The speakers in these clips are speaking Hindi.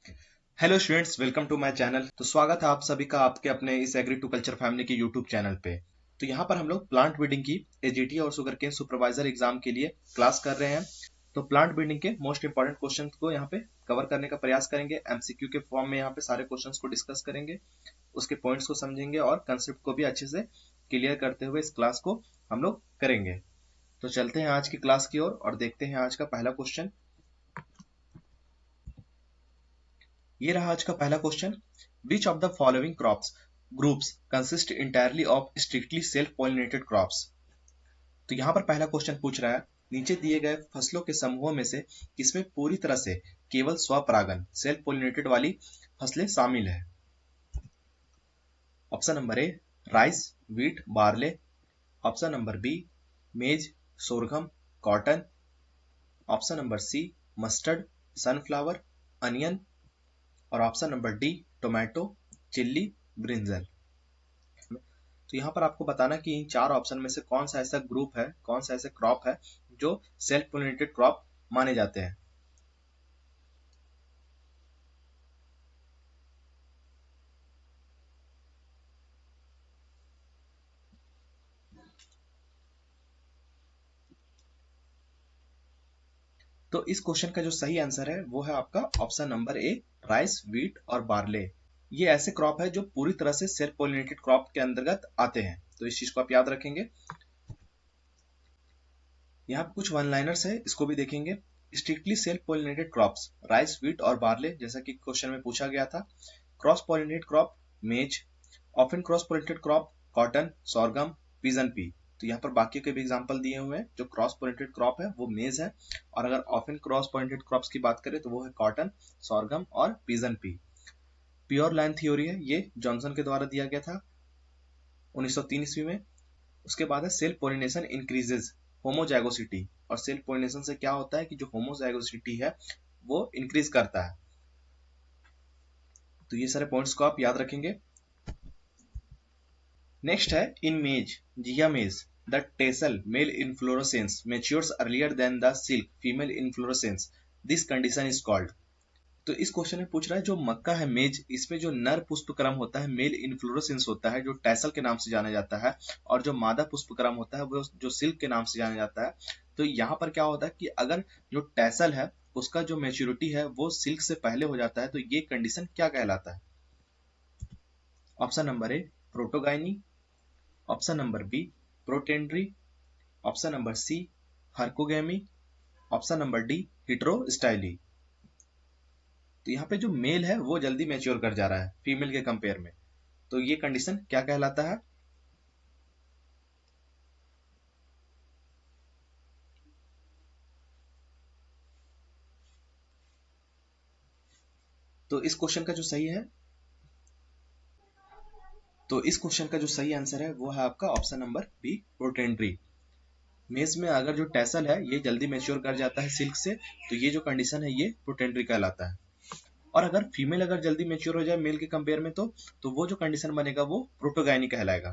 Hello students, welcome to my channel. तो स्वागत है आप सभी का आपके अपने इस एग्री टू कल्चर फैमिली के यूट्यूब चैनल पे। तो यहाँ पर हम लोग प्लांट ब्रीडिंग की एजीटी और शुगरकेन सुपरवाइजर एग्जाम के लिए क्लास कर रहे हैं। तो प्लांट ब्रीडिंग के मोस्ट इंपॉर्टेंट क्वेश्चंस को यहाँ पे कवर करने का प्रयास करेंगे। एमसीक्यू के फॉर्म में यहाँ पे सारे क्वेश्चंस को डिस्कस करेंगे, उसके पॉइंट्स को समझेंगे और कंसेप्ट को भी अच्छे से क्लियर करते हुए इस क्लास को हम लोग करेंगे। तो चलते हैं आज की क्लास की ओर और देखते हैं आज का पहला क्वेश्चन। ये रहा आज का पहला question. Which of the following crops groups consist entirely of strictly self pollinated crops. तो यहाँ पर पहला क्वेश्चन पूछ रहा है, नीचे दिए गए फसलों के समूहों में से किसमें पूरी तरह से केवल स्वपरागन सेल्फ पॉलिनेटेड वाली फसलें शामिल है। Option number A rice, wheat, barley. Option number B maize, sorghum, cotton. Option number C mustard, sunflower, onion. और option number D tomato, chilli, brinjal. तो यहाँ पर आपको बताना कि इन चार ऑप्शन में से कौन सा ऐसा ग्रुप है, कौन सा ऐसा क्रॉप है जो सेल्फ पोलिनेटेड क्रॉप माने जाते हैं। तो इस क्वेश्चन का जो सही आंसर है वो है आपका option number A rice, wheat और बार्ले। ये ऐसे क्रॉप है जो पूरी तरह से सेल्फ पोलिनेटेड क्रॉप के अंतर्गत आते हैं। तो इस चीज को आप याद रखेंगे। यहाँ पे कुछ वन लाइनर्स है, इसको भी देखेंगे। Strictly self pollinated crops rice, wheat और बार्ले, जैसा कि क्वेश्चन में पूछा गया था। Cross pollinated crop maize. Often cross pollinated crop cotton, sorghum, pigeon pea. तो यहाँ पर बाकी के भी एग्जांपल दिए हुए हैं। जो क्रॉस पोलिनेटेड क्रॉप है वो मेज है, और अगर ऑफन क्रॉस पोलिनेटेड क्रॉप्स की बात करें तो वो है कॉटन, सॉरगम और pigeon P. Pure line theory है, ये जॉनसन के द्वारा दिया गया था 1903 ईस्वी में। उसके बाद है सेल्फ पोलिनेशन इंक्रीजेज होमोजाइगोसिटी। और सेल्फ पोलिनेशन से क्या होता है कि जो होमोजाइगोसिटी है वो इंक्रीज करता है। तो ये सारे पॉइंट्स को आप याद रखेंगे। नेक्स्ट है इन maize, Zea mays, the tassel male inflorescence matures earlier than the silk female inflorescence, this condition is called. तो इस क्वेश्चन में पूछ रहा है जो मक्का है मेज, इसमें जो नर पुष्पक्रम होता है मेल इन्फ्लोरेसेंस होता है जो टैसल के नाम से जाना जाता है, और जो मादा पुष्पक्रम होता है वो जो सिल्क के नाम से जाना जाता है। तो यहाँ पर क्या होता है कि अगर जो टैसल है उसका जो मेच्योरिटी है वो सिल्क से पहले हो जाता है, तो ये कंडीशन क्या कहलाता है। Option number A protogyny. Option number B protandry. Option number C herkogamy. Option number D heterostyly. तो यहाँ पे जो मेल है वो जल्दी मैच्योर कर जा रहा है फीमेल के कंपेयर में, तो ये कंडीशन क्या कहलाता है। तो इस क्वेश्चन का जो सही है, तो इस क्वेश्चन का जो सही आंसर है वो है आपका ऑप्शन नंबर बी प्रोटेंड्री। मेज में अगर जो टैसल है ये जल्दी मैच्योर कर जाता है सिल्क से, तो ये जो कंडीशन है ये प्रोटेंड्री कहलाता है। और अगर फीमेल अगर जल्दी मैच्योर हो जाए मेल के कंपेयर में तो वो जो कंडीशन बनेगा वो प्रोटोगाइनी कहलाएगा।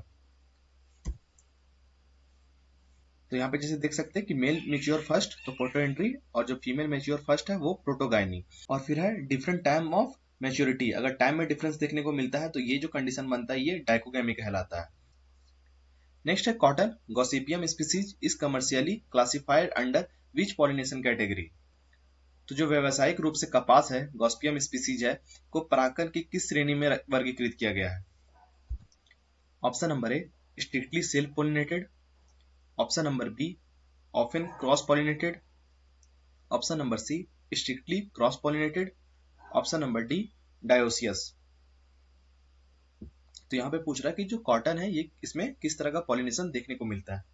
तो यहाँ पे जैसे देख सकते हैं कि मेल मेच्योर फर्स्ट तो प्रोटोएंट्री, और जो फीमेल मेच्योर फर्स्ट है वो प्रोटोगाइनी। और फिर है डिफरेंट टाइम ऑफ मेच्योरिटी, अगर टाइम में डिफरेंस देखने को मिलता है तो ये जो कंडीशन बनता है ये डाइकोगेमी कहलाता है। नेक्स्ट है cotton, Gossypium species is commercially classified under which pollination category. तो जो व्यवसायिक रूप से कपास है, गॉसिपियम स्पीसीज है, को परागकण की किस श्रेणी में वर्गीकृत किया गया है। Option number A strictly self pollinated. Option number B often cross pollinated. Option number C strictly cross pollinated. Option number D dioecious. तो यहाँ पे पूछ रहा है कि जो कॉटन है ये इसमें किस तरह का पॉलिनेशन देखने को मिलता है।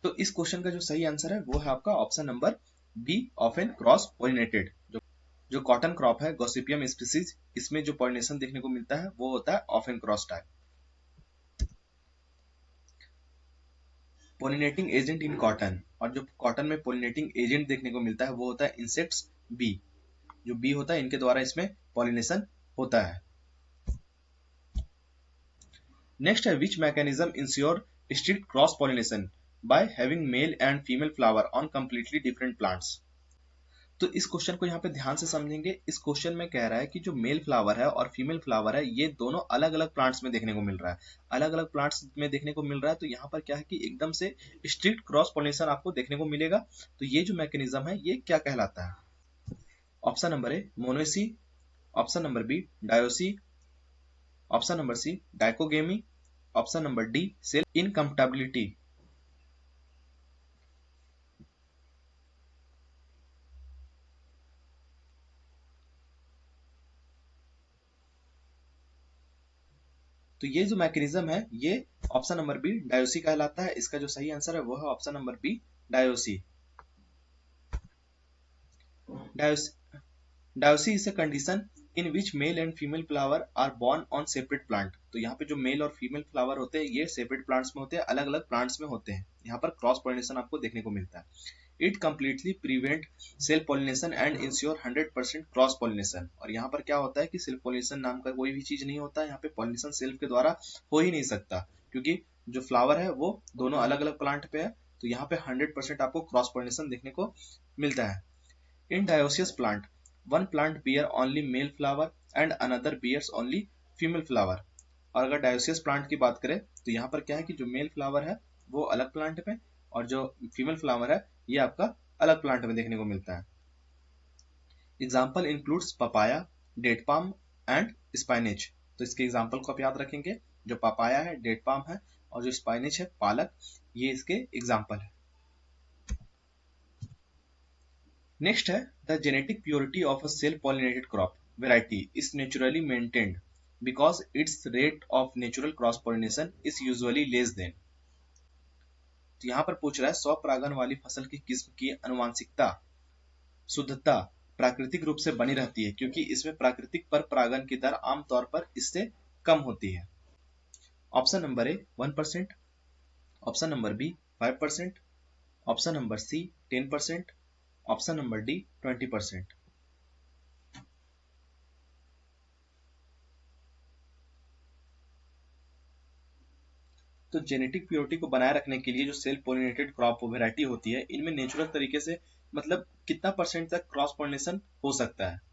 तो इस क्वेश्चन का जो सही आंसर है वो है आपका option number B often cross pollinated. जो कॉटन क्रॉप है गॉसिपियम स्पीसीज, इसमें जो पॉलिनेशन देखने को मिलता है वो होता है often cross type. Pollinating agent in cotton, और जो कॉटन में पोलिनेटिंग एजेंट देखने को मिलता है वो होता है इंसेक्ट्स बी। जो बी होता है इनके द्वारा इसमें पॉलिनेशन होता है। नेक्स्ट है which mechanism ensure strict cross pollination by having mail and female flower on completely different plants. तो इस क्वेश्चन को यहाँ पे ध्यान से समझेंगे। इस क्वेश्चन में कह रहा है कि जो मेल फ्लावर है और फीमेल फ्लावर है ये दोनों अलग अलग प्लांट्स में देखने को मिल रहा है, अलग अलग प्लांट्स में देखने को मिल रहा है। तो यहाँ पर क्या है कि एकदम से स्ट्रिक्ट क्रॉस पोलिनेशन आपको देखने को मिलेगा। तो ये जो मैकेनिज्म है ये क्या कहलाता है? Option number A monoecy, option number B dioecy, option number C dichogamy, option number D self incompatibility. तो ये जो मैकेनिज्म है ये ऑप्शन नंबर बी डायोसी कहलाता है। इसका जो सही आंसर है वो है option number B dioecy. Dioecy is a condition in which male and female flower are borne on separate plant. तो यहाँ पे जो मेल और फीमेल फ्लावर होते हैं ये सेपरेट प्लांट्स में होते हैं, अलग अलग प्लांट्स में होते हैं। यहाँ पर क्रॉस पॉलिनेशन आपको देखने को मिलता है। It completely prevent self pollination and ensure 100% cross pollination. और यहाँ पर क्या होता है कि सेल्फ पॉलिनेशन नाम का कोई भी चीज नहीं होता है। यहाँ पे पॉलिनेशन सेल्फ के द्वारा हो ही नहीं सकता, क्योंकि जो फ्लावर है वो दोनों अलग अलग प्लांट पे है। तो यहाँ पे 100% आपको क्रॉस पॉलिनेशन देखने को मिलता है। In dioecious plant, one plant bear only male flower and another bears only female flower। और अगर डायोसियस प्लांट की बात करें तो यहाँ पर क्या है कि जो मेल फ्लावर है वो अलग प्लांट में और जो फीमेल फ्लावर है ये आपका अलग प्लांट में देखने को मिलता है। Example includes papaya, date palm and spinach. तो इसके एग्जाम्पल को आप याद रखेंगे। जो पपाया है, डेट पाम है और जो स्पाइनेच है पालक, ये इसके एग्जाम्पल है। नेक्स्ट है the genetic purity of a self pollinated crop variety is naturally maintained because it's rate of natural cross pollination is usually less than. तो यहाँ पर पूछ रहा है स्वपरागन वाली फसल की किस्म की आनुवांशिकता शुद्धता प्राकृतिक रूप से बनी रहती है क्योंकि इसमें प्राकृतिक पर परागन की दर आमतौर पर इससे कम होती है। Option number A 1%, option number B 5%, option number C 10%, option number D 20%। तो जेनेटिक प्योरिटी को बनाए रखने के लिए जो सेल्फ पोलिनेटेड क्रॉप वेराइटी होती है इनमें नेचुरल तरीके से मतलब कितना परसेंट तक क्रॉस पोलिनेशन हो सकता है?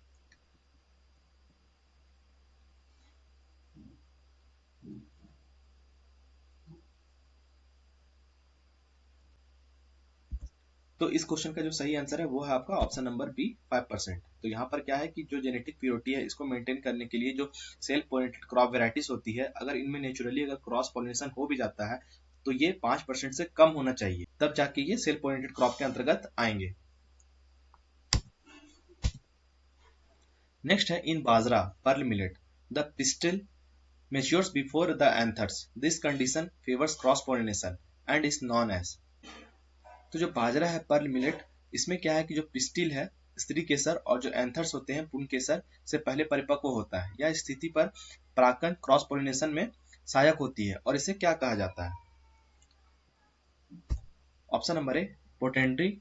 तो इस क्वेश्चन का जो सही आंसर है वो है आपका ऑप्शन नंबर बी 5%। तो यहाँ पर क्या है कि जो जेनेटिक प्योरिटी है इसको मेंटेन करने के लिए जो सेल्फ पोलिनेटेड क्रॉप वेराइटीज होती है अगर इनमें नेचुरली अगर क्रॉस पोलिनेशन हो भी जाता है तो ये 5% से कम होना चाहिए, तब जाके ये सेल्फ पोलिनेटेड क्रॉप के अंतर्गत आएंगे। नेक्स्ट है in bajra pearl millet the pistil matures before the anthers. This condition favors cross pollination and is known as। तो जो बाजरा है पर्ल मिलेट इसमें क्या है कि जो पिस्टिल है स्त्री केसर और जो एंथर्स होते हैं पुन केसर से पहले परिपक्व होता है। यह स्थिति पर परागकण क्रॉस पोलिनेशन में सहायक होती है और इसे क्या कहा जाता है? Option number A protandry,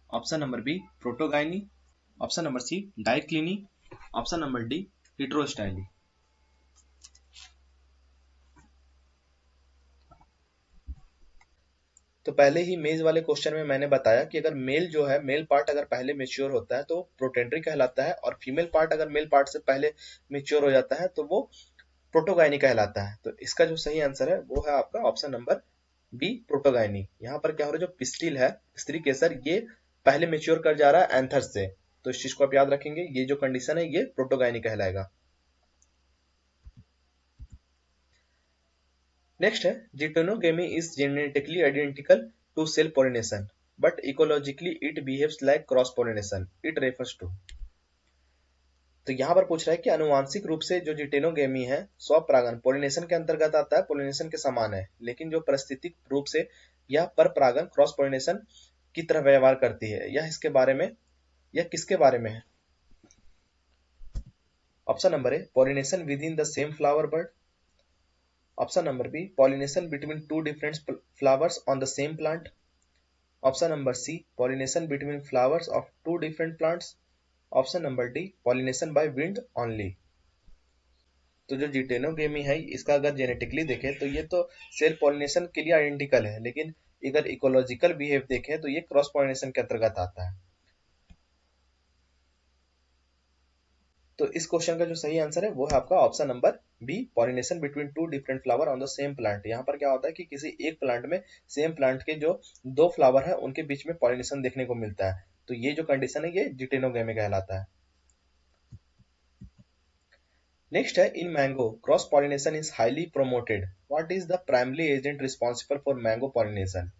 option number B protogyny, option number C dicliny, option number D heterostyly. तो पहले ही मेज वाले क्वेश्चन में मैंने बताया कि अगर मेल जो है मेल पार्ट अगर पहले मेच्योर होता है तो प्रोटेंड्री कहलाता है और फीमेल पार्ट अगर मेल पार्ट से पहले मेच्योर हो जाता है तो वो प्रोटोगाइनी कहलाता है। तो इसका जो सही आंसर है वो है आपका ऑप्शन नंबर बी प्रोटोगाइनी। यहाँ पर क्या हो रहा है जो पिस्टिल है स्त्री केसर ये पहले मेच्योर कर जा रहा है एंथर से। तो इस चीज को आप याद रखेंगे, ये जो कंडीशन है ये प्रोटोगाइनी कहलाएगा। नेक्स्ट है geitonogamy is genetically identical to self pollination but ecologically it behaves like cross pollination it refers to. तो यहाँ पर पूछ रहा है कि आनुवांशिक रूप से जो जिटेनोगेमी है स्वपरागन पॉलिनेशन के अंतर्गत आता है, पॉलिनेशन के समान है, लेकिन जो परिस्थितिक रूप से यह पर परागन क्रॉस पॉलिनेशन की तरह व्यवहार करती है यह इसके बारे में यह किसके बारे में है? Option number A pollination within the same flower bird, option number B pollination between two different flowers on the same plant, option number C pollination between flowers of two different plants, option number D pollination by wind only. तो जो जिटेनोगेमी है इसका अगर जेनेटिकली देखें तो ये तो सेल्फ पॉलिनेशन के लिए आइडेंटिकल है, लेकिन अगर इकोलॉजिकल बिहेव देखें तो ये क्रॉस पॉलिनेशन के अंतर्गत आता है। तो इस क्वेश्चन का जो सही आंसर है वो है आपका option number B, pollination between two different flower on the same plant. यहाँ पर क्या होता है कि किसी एक प्लांट में सेम प्लांट के जो दो फ्लावर है उनके बीच में पॉलिनेशन देखने को मिलता है, तो ये जो कंडीशन है ये जिटेनोगेमी कहलाता है। नेक्स्ट है, in mango cross pollination is highly promoted, what is the primary agent responsible for mango pollination.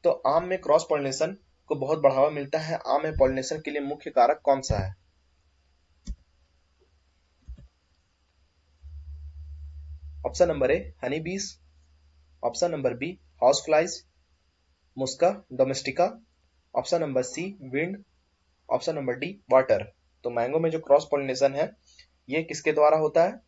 तो आम में क्रॉस पॉलिनेशन को बहुत बढ़ावा मिलता है, आम में पॉलिनेशन के लिए मुख्य कारक कौन सा है। Option number A honey bees, option number B house flies, Musca domestica, option number C wind, option number D water. तो मैंगो में जो क्रॉस पॉलिनेशन है ये किसके द्वारा होता है।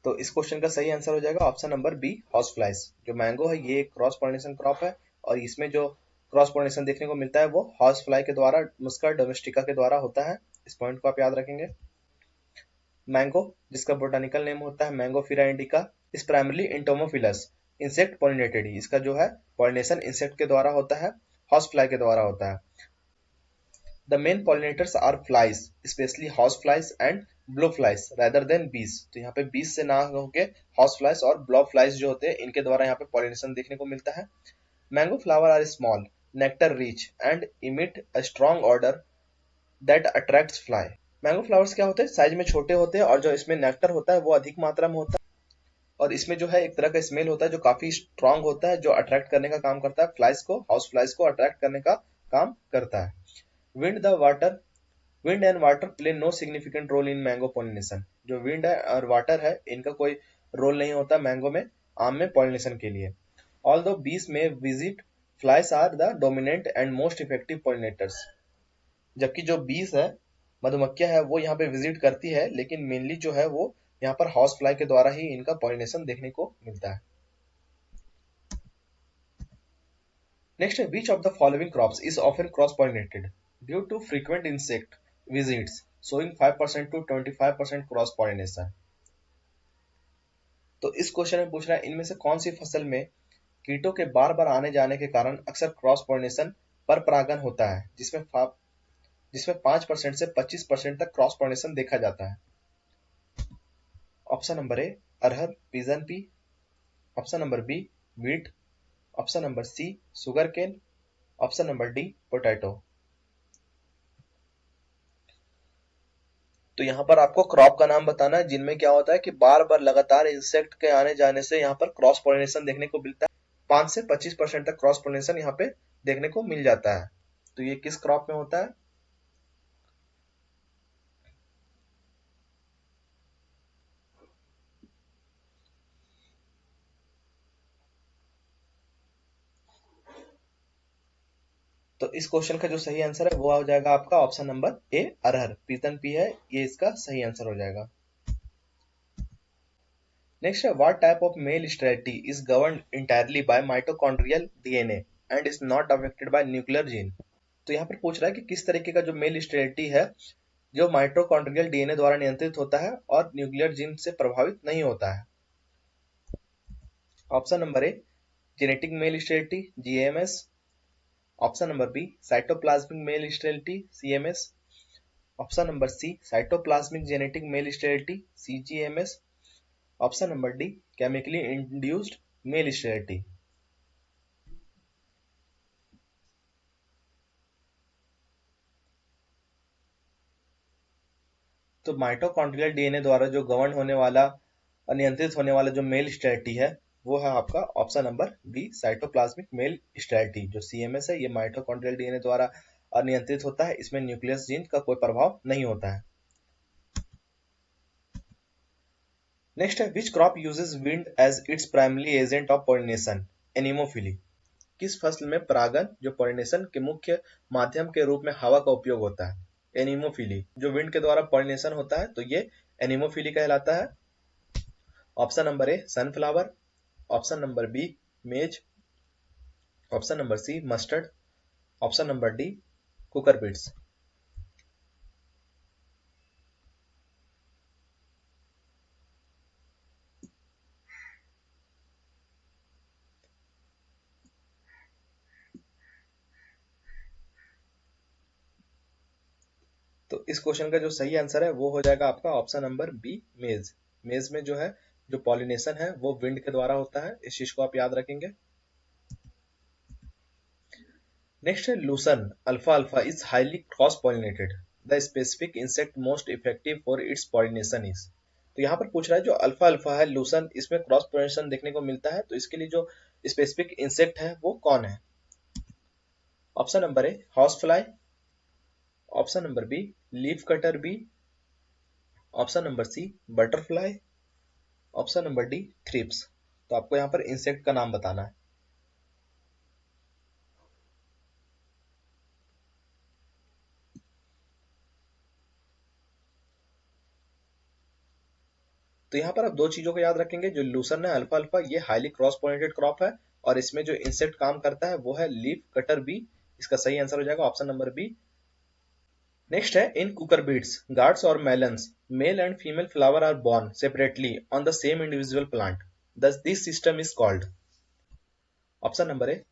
तो इस क्वेश्चन का सही आंसर हो जाएगा option number B house flies. जो मैंगो है ये एक क्रॉस पॉलिनेशन क्रॉप है और इसमें जो क्रॉस पॉलिनेशन देखने को मिलता है वो हाउस फ्लाई के द्वारा, मुस्का डोमेस्टिका के द्वारा होता है। इस पॉइंट को आप याद रखेंगे। मैंगो, जिसका बोटानिकल नेम होता है मैंगोफिरा इंडिका, इस प्राइमरली एंटोमोफिलस, इंसेक्ट पॉलिनेटेड ही। इसका जो है पॉलिनेशन इंसेक्ट के द्वारा होता है, हाउस फ्लाई के द्वारा होता है। The main pollinators are flies, especially house flies and blowflies rather than bees। तो यहाँ पे bees से ना होके house flies और blowflies जो होते हैं इनके द्वारा यहाँ पे pollination देखने को मिलता है। Mango flower are small, nectar rich and emit a strong odor that attracts fly। Mango flowers क्या होते हैं, साइज में छोटे होते हैं और जो इसमें नेक्टर होता है वो अधिक मात्रा में होता है और इसमें जो है एक तरह का स्मेल होता है जो काफी स्ट्रांग होता है, जो अट्रैक्ट करने का काम करता है फ्लाइज को, हाउस फ्लाइज को अट्रैक्ट करने का काम करता है। Wind the water, wind and water play no significant role in mango pollination. जो विंड है और वाटर है इनका कोई रोल नहीं होता मैंगो में, आम में पॉलिनेशन के लिए। Although bees may visit, flies are the dominant and most effective pollinators. जबकि जो बीस है, मधुमक्खियां है, वो यहाँ पे विजिट करती है, लेकिन मेनली जो है वो यहाँ पर हाउस फ्लाई के द्वारा ही इनका पॉलिनेशन देखने को मिलता है। नेक्स्ट है, which of the following crops is often cross pollinated due to frequent insect visits showing 5% to 25% cross pollination. तो इस क्वेश्चन में पूछ रहा है इनमें से कौन सी फसल में कीटों के बार बार आने जाने के कारण अक्सर क्रॉस पॉलिनेशन पर परागन होता है, जिसमें 5% से 25% तक क्रॉस पॉलिनेशन देखा जाता है। Option number A arhar pigeon pea, option number B wheat, option number C sugar cane, option number D potato. तो यहाँ पर आपको क्रॉप का नाम बताना है जिनमें क्या होता है कि बार बार लगातार इंसेक्ट के आने जाने से यहाँ पर क्रॉस पोलिनेशन देखने को मिलता है। 5 से 25% तक क्रॉस पोलिनेशन यहाँ पे देखने को मिल जाता है। तो ये किस क्रॉप में होता है। तो इस क्वेश्चन का जो सही आंसर है वो हो जाएगा आपका option number A arhar, pigeon pea है, ये इसका सही आंसर हो जाएगा। नेक्स्ट है, what type of male sterility is governed entirely by mitochondrial DNA and is not affected by nuclear gene. तो यहाँ पर पूछ रहा है कि किस तरीके का जो मेल स्टेरिलिटी है जो माइटोकॉन्ड्रियल डीएनए द्वारा नियंत्रित होता है और न्यूक्लियर जीन से प्रभावित नहीं होता है। Option number A genetic male sterility GMS, option number B cytoplasmic male sterility CMS, option number C cytoplasmic genetic male sterility CGMS, option number D chemically induced male sterility. तो माइटोकॉन्ड्रियल डीएनए द्वारा जो गवर्न होने वाला और नियंत्रित होने वाला जो मेल स्टेरिलिटी है वो है आपका option number B cytoplasmic male sterility. जो सीएमएस है ये माइटोकॉन्ड्रियल डीएनए द्वारा नियंत्रित होता है, इसमें न्यूक्लियस जीन का कोई प्रभाव नहीं होता है। नेक्स्ट है, which crop uses wind as its primary agent of pollination anemophily. किस फसल में परागन जो पॉलिनेशन के मुख्य माध्यम के रूप में हवा का उपयोग होता है, एनिमोफिली। जो विंड के द्वारा पॉलिनेशन होता है तो ये एनिमोफिली कहलाता है। Option number A sunflower, option number B maize, option number C mustard, option number D cucurbits. तो इस क्वेश्चन का जो सही आंसर है वो हो जाएगा आपका ऑप्शन नंबर बी मेज। मेज में जो है जो पॉलिनेशन है वो विंड के द्वारा होता है, इस चीज को आप याद रखेंगे। नेक्स्ट है लूसन अल्फा अल्फा is highly cross pollinated, the specific insect most effective for its pollination is. तो यहाँ पर पूछ रहा है जो अल्फा अल्फा है लूसन, इसमें क्रॉस पॉलिनेशन देखने को मिलता है, तो इसके लिए जो स्पेसिफिक इंसेक्ट है वो कौन है? Option number A house fly, option number B leaf cutter bee, option number C butterfly, option number D thrips. तो आपको यहाँ पर इंसेक्ट का नाम बताना है। तो यहाँ पर आप दो चीजों को याद रखेंगे, जो लूसन है अल्फा अल्फा ये हाईली क्रॉस पॉलिनेटेड क्रॉप है, और इसमें जो इंसेक्ट काम करता है वो है लीफ कटर बी। इसका सही आंसर हो जाएगा ऑप्शन नंबर बी। नेक्स्ट है इन कुकर बीट्स गार्ड्स और melons male and female flower are borne separately on the same individual plant, thus this system is called। Option number A,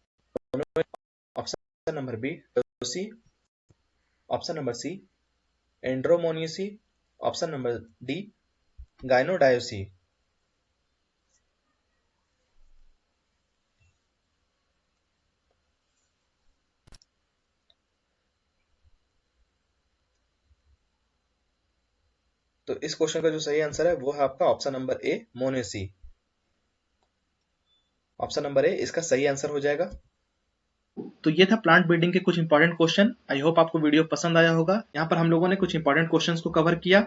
option number B टोसी, option number C andromonoecy, option number D gynodioecy. तो इस क्वेश्चन का जो सही आंसर है वो है आपका option number A monoecy. Option number A इसका सही आंसर हो जाएगा। तो ये था प्लांट ब्रीडिंग के कुछ इंपॉर्टेंट क्वेश्चन। आई होप आपको वीडियो पसंद आया होगा। यहाँ पर हम लोगों ने कुछ इंपॉर्टेंट क्वेश्चंस को कवर किया,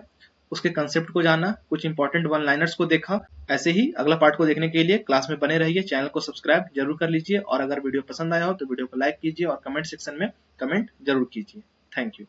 उसके कंसेप्ट को जाना, कुछ इंपॉर्टेंट वन लाइनर्स को देखा। ऐसे ही अगला पार्ट को देखने के लिए क्लास में बने रहिए, चैनल को सब्सक्राइब जरूर कर लीजिए, और अगर वीडियो पसंद आया हो तो वीडियो को लाइक कीजिए और कमेंट सेक्शन में कमेंट जरूर कीजिए। Thank you.